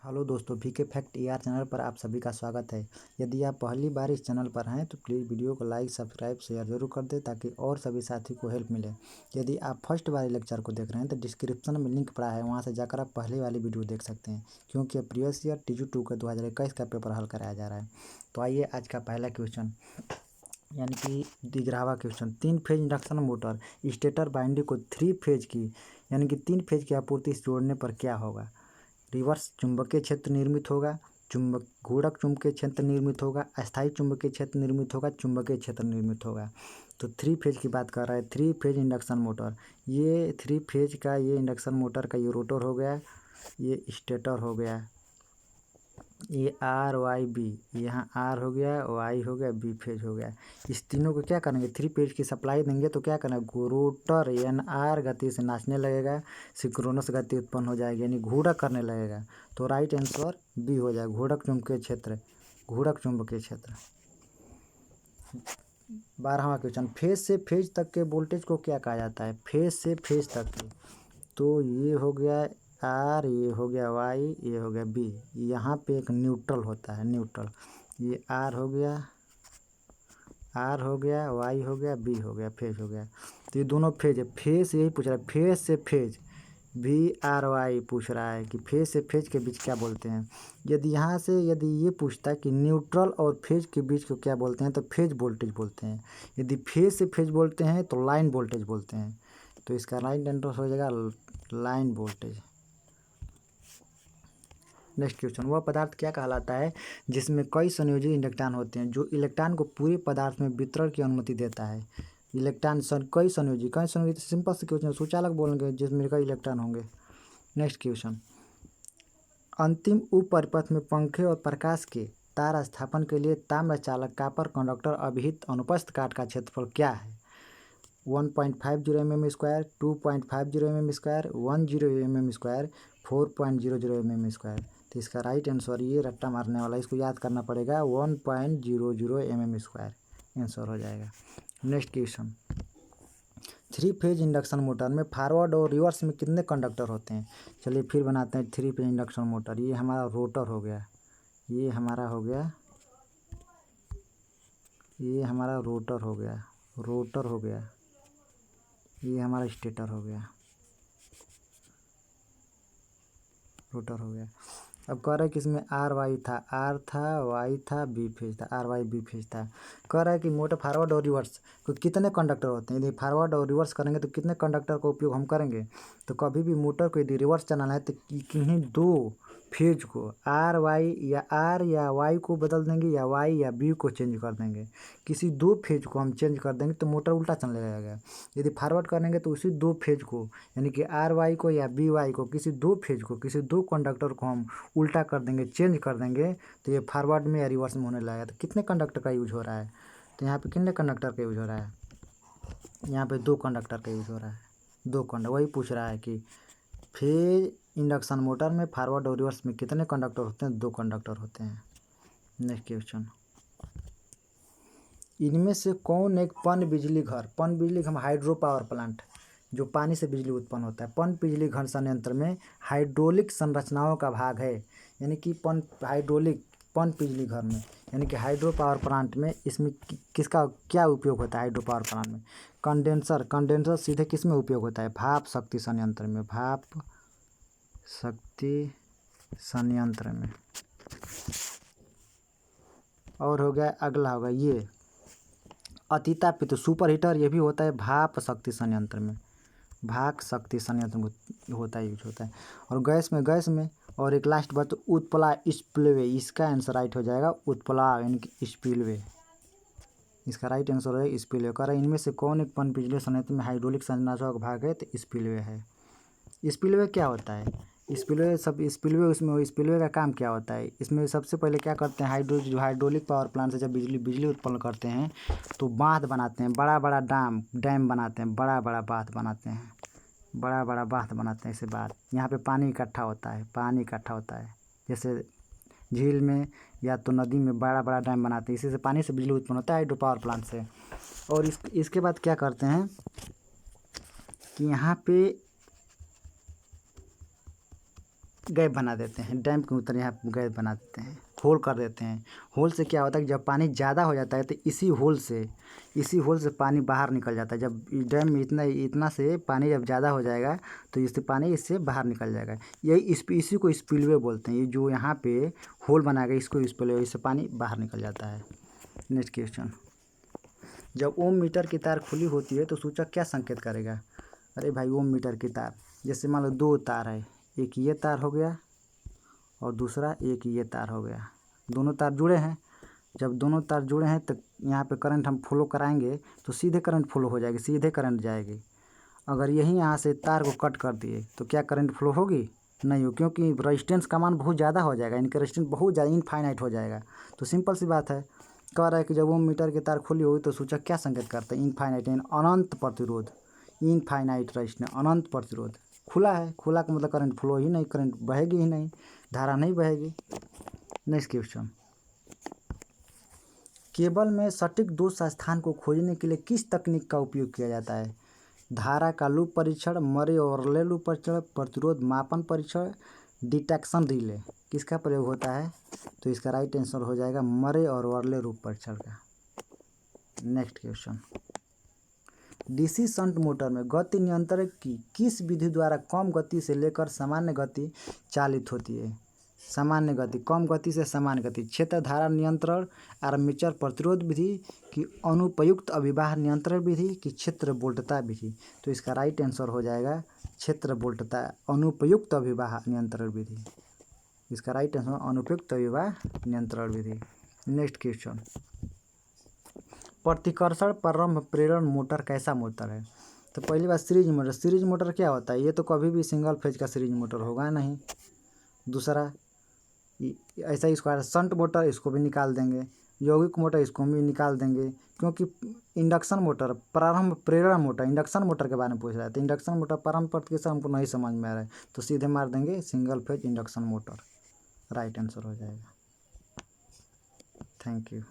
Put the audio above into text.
Hello दोस्तों, VK fact AR channel पर आप सभी का स्वागत है। यदि आप पहली बार इस चैनल पर हैं तो प्लीज़ वीडियो को लाइक सब्सक्राइब शेयर जरूर कर दें ताकि और सभी साथी को हेल्प मिले। यदि आप फर्स्ट बार लेक्चर को देख रहे हैं तो डिस्क्रिप्शन में लिंक पड़ा है, वहां से जाकर आप पहले वाली वीडियो देख सकते हैं, क्योंकि प्रीवियस ईयर TG2 का 2021 का पेपर हल कराया जा रहा है। तो आइए आज का पहला क्वेश्चन यानी कि 11वां question. 3 phase induction motor stator binding को 3 फेज की यानी कि 3 फेज की आपूर्ति से जोड़ने पर क्या होगा? रिवर्स चुंबकीय क्षेत्र निर्मित होगा, घूर्णक चुंबकीय क्षेत्र निर्मित होगा, अस्थायी चुंबकीय क्षेत्र निर्मित होगा, चुंबकीय क्षेत्र निर्मित होगा। तो 3 फेज की बात कर रहा है। 3 फेज इंडक्शन मोटर, ये 3 फेज का ये इंडक्शन मोटर का ये रोटर हो गया, ये स्टेटर हो गया, ये आर वाई बी, यहाँ आर हो गया, वाई हो गया, बी फेज हो गया। इस तीनों को क्या करेंगे? 3 फेज की सप्लाई देंगे तो क्या करना? रोटर NR गति से नाचने लगेगा, सिंक्रोनस गति उत्पन्न हो जाएगी यानी घूर्णक करने लगेगा। तो राइट आंसर बी हो जाएगा, घूर्णक चुंबकीय क्षेत्र। घूर्णक चुंबकीय क्षेत्र। 12वां क्वेश्चन। फेज से फेज तक के वोल्टेज को क्या कहा जाता है? फेज से फेज तक के, तो ये हो गया आर, ये हो गया वाई, ये हो गया बी। यहाँ पे एक न्यूट्रल होता है, न्यूट्रल। ये आर हो गया, वाई हो गया, बी हो गया, फेज हो गया। तो ये दोनों फेज है। फेज यही पूछ रहा है, फेज से फेज, VRY पूछ रहा है कि फेज से फेज के बीच क्या बोलते हैं। यदि यहाँ से यदि ये पूछता है कि न्यूट्रल और फेज के बीच को क्या बोलते हैं तो फेज वोल्टेज बोलते हैं। यदि फेज से फेज बोलते हैं तो लाइन वोल्टेज बोलते हैं। तो इसका राइट आंसर हो जाएगा लाइन वोल्टेज। Next question. वह पदार्थ क्या कहलाता है जिसमें कई संयोजी इलेक्ट्रॉन होते हैं, जो इलेक्ट्रॉन को पूरे पदार्थ में वितरण की अनुमति देता है? इलेक्ट्रॉन कई संयोजी सिंपल से क्वेश्चन, सूचालक बोलेंगे जिसमें कई इलेक्ट्रॉन होंगे। Next question. अंतिम उप परिपथ में पंखे और प्रकाश के तार स्थापन के लिए ताम्र चालक कॉपर कंडक्टर अभिहित अनुप्रस्थ काट का क्षेत्रफल क्या है? 1.50 mm², 2.50 mm², 10 mm², 4.00 mm²। तो इसका राइट आंसर, ये रट्टा मारने वाला, इसको याद करना पड़ेगा, 1.00 mm² आंसर हो जाएगा। Next question. 3 phase induction motor में फॉरवर्ड और रिवर्स में कितने कंडक्टर होते हैं? चलिए फिर बनाते हैं 3 फेज इंडक्शन मोटर। ये हमारा रोटर हो गया, ये हमारा हो गया, ये हमारा रोटर हो गया, रोटर हो गया, ये हमारा स्टेटर हो गया, रोटर हो गया। अब कह रहा है कि इसमें आर वाई था, आर था, वाई था, बी फेज था, आर वाई बी फेज था। कह रहा है कि मोटर फॉरवर्ड और रिवर्स को कितने कंडक्टर होते हैं? यदि फॉरवर्ड और रिवर्स करेंगे तो कितने कंडक्टर का उपयोग हम करेंगे? तो कभी भी मोटर को यदि रिवर्स चलाना है तो किन्हीं 2 फेज को आर या वाई को बदल देंगे, या वाई या बी को चेंज कर देंगे। किसी 2 फेज को हम चेंज कर देंगे तो मोटर उल्टा चलने लगेगा। यदि फॉरवर्ड करेंगे तो उसी 2 फेज को यानी कि आर वाई को या बी वाई को, किसी 2 फेज को, किसी 2 कंडक्टर को हम उल्टा कर देंगे, चेंज कर देंगे, तो ये फॉरवर्ड में या रिवर्स में होने लगेगा। तो कितने कंडक्टर का यूज हो रहा है? तो यहाँ पे कितने कंडक्टर का यूज हो रहा है? यहाँ पे 2 कंडक्टर का यूज हो रहा है, 2 कंडक्टर। वही पूछ रहा है कि फेज इंडक्शन मोटर में फॉरवर्ड और रिवर्स में कितने कंडक्टर होते हैं? 2 कंडक्टर होते हैं। Next question. इनमें से कौन एक पन बिजली घर हाइड्रो पावर प्लांट, जो पानी से बिजली उत्पन्न होता है, पन बिजली घर संयंत्र में हाइड्रोलिक संरचनाओं का भाग है? यानी कि पन बिजली घर में यानी कि हाइड्रो पावर प्लांट में इसमें किसका क्या उपयोग होता है? हाइड्रो पावर प्लांट में कंडेंसर सीधे किस में उपयोग होता है? भाप शक्ति संयंत्र में, भाप शक्ति संयंत्र में। और हो गया, अगला होगा ये अतितापित सुपर हीटर, ये भी होता है भाप शक्ति संयंत्र में, भाप शक्ति संयंत्र में होता है, यूज होता है। और गैस में और एक लास्ट बात, उत्प्लाव स्पिलवे, इसका आंसर राइट हो जाएगा उत्प्लाव यानी कि स्पिलवे। इसका राइट आंसर है स्पिलवे। कह रहा है इनमें से कौन एक पन बिजली संयंत्र में हाइड्रोलिक संरचना का भाग है? तो स्पिलवे है। स्पिलवे क्या होता है? स्पिलवे का काम क्या होता है? इसमें सबसे पहले क्या करते हैं, हाइड्रोलिक पावर प्लांट से जब बिजली उत्पन्न करते हैं तो बांध बनाते हैं, बड़ा बड़ा डैम बनाते हैं, बड़ा बड़ा बांध बनाते हैं, बड़ा बड़ा बांध बनाते हैं। इससे बाद यहाँ पे पानी इकट्ठा होता है, जैसे झील में या तो नदी में बड़ा बड़ा डैम बनाते हैं, इसी से पानी से बिजली उत्पन्न होता है हाइड्रो पावर प्लांट से। और इसके बाद क्या करते हैं कि यहाँ पे गैप बना देते हैं, डैम के ऊपर यहाँ गैप बना देते हैं, होल कर देते हैं। होल से क्या होता है कि जब पानी ज़्यादा हो जाता है तो इसी होल से पानी बाहर निकल जाता है। जब डैम में इतना से पानी जब ज़्यादा हो जाएगा तो इससे पानी इससे बाहर निकल जाएगा। इसी को स्पिलवे बोलते हैं। ये जो यहाँ पे होल बनाया गया इसको स्पिलवे, इससे पानी बाहर निकल जाता है। नेक्स्ट क्वेश्चन, जब ओम मीटर की तार खुली होती है तो सूचक क्या संकेत करेगा? अरे भाई, ओम मीटर की तार, जैसे मान लो 2 तार है, एक ये तार हो गया और दूसरा एक ये तार हो गया। दोनों तार जुड़े हैं। जब दोनों तार जुड़े हैं तो यहाँ पे करंट हम फ्लो कराएंगे तो सीधे करंट फ्लो हो जाएगी, सीधे करंट जाएगी। अगर यही यहाँ से तार को कट कर दिए तो क्या करंट फ्लो होगी? नहीं हो, क्योंकि रेजिस्टेंस का मान बहुत ज़्यादा हो जाएगा, इनका रेजिस्टेंस बहुत ज़्यादा इनफाइनाइट हो जाएगा। तो सिंपल सी बात है, कह रहा है कि जब ओम मीटर की तार खुली होगी तो सूचक क्या संकेत करता है? इनफाइनाइट, अनंत प्रतिरोध, इनफाइनाइट रेजिस्टेंस, अनंत प्रतिरोध। खुला है, खुला का मतलब करंट फ्लो ही नहीं, करंट बहेगी ही नहीं, धारा नहीं बहेगी। नेक्स्ट क्वेश्चन, केबल में सटीक दोष स्थान को खोजने के लिए किस तकनीक का उपयोग किया जाता है? धारा का लूप परीक्षण, मरे और वर्ले लूप परीक्षण, प्रतिरोध मापन परीक्षण, डिटेक्शन रिले, किसका प्रयोग होता है? तो इसका राइट आंसर हो जाएगा मरे और वर्ले लूप परीक्षण का। Next question, DC shunt motor में गति नियंत्रण की किस विधि द्वारा कम गति से लेकर सामान्य गति चालित होती है? सामान्य गति, कम गति से सामान्य गति, क्षेत्र धारा नियंत्रण, आर्मेचर प्रतिरोध विधि की अनुपयुक्त अभिवाह नियंत्रण विधि की क्षेत्र वोल्टता विधि? तो इसका राइट आंसर हो जाएगा क्षेत्र वोल्टता, अनुपयुक्त अभिवाह नियंत्रण विधि। इसका राइट आंसर अनुपयुक्त अभिवाह नियंत्रण विधि। नेक्स्ट क्वेश्चन, प्रतिकर्षण प्रारंभ प्रेरण मोटर कैसा मोटर है? तो पहली बात, सीरीज मोटर। सीरीज मोटर क्या होता है? ये तो कभी भी सिंगल फेज का सीरीज मोटर होगा नहीं। दूसरा, ऐसा ही इसको शंट मोटर, इसको भी निकाल देंगे। यौगिक मोटर, इसको भी निकाल देंगे, क्योंकि इंडक्शन मोटर, प्रारंभ प्रेरण मोटर, इंडक्शन मोटर के बारे में पूछ रहा है। तो इंडक्शन मोटर प्रारंभ प्रतिक्रिया हमको नहीं समझ में आ रहा है, तो सीधे मार देंगे single phase induction motor, right answer हो जाएगा। Thank you.